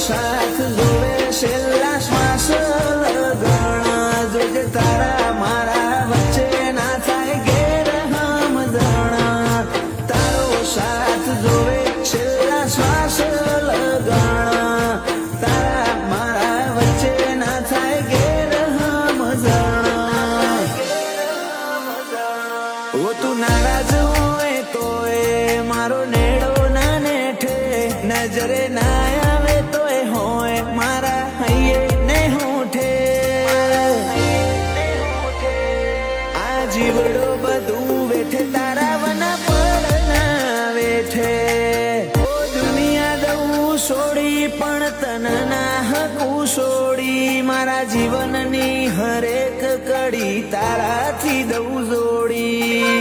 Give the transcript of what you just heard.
સાથ જોવે છેલ્લા શ્વાસ લગણ જોજે તારા મારા વચ્ચે ના થાય ગેરહમજણ તારો સાથ જોવે છેલ્લા શ્વાસ લગણ તારા મારા વચ્ચે ના થાય ગેરહમજણ ઓ તું નારાજ હોય તોય મારો નેડો ના નેઠે નજરે ના આવે તોય હોય મારા હૈયે ને હોઠે આ જીવડો બધું વેઠે તારા વના પર ના વેઠે ઓ દુનિયા દઉં છોડી પણ તન ના હકું છોડી મારા જીવનની હરેક કડી તારાથી દઉં જોડી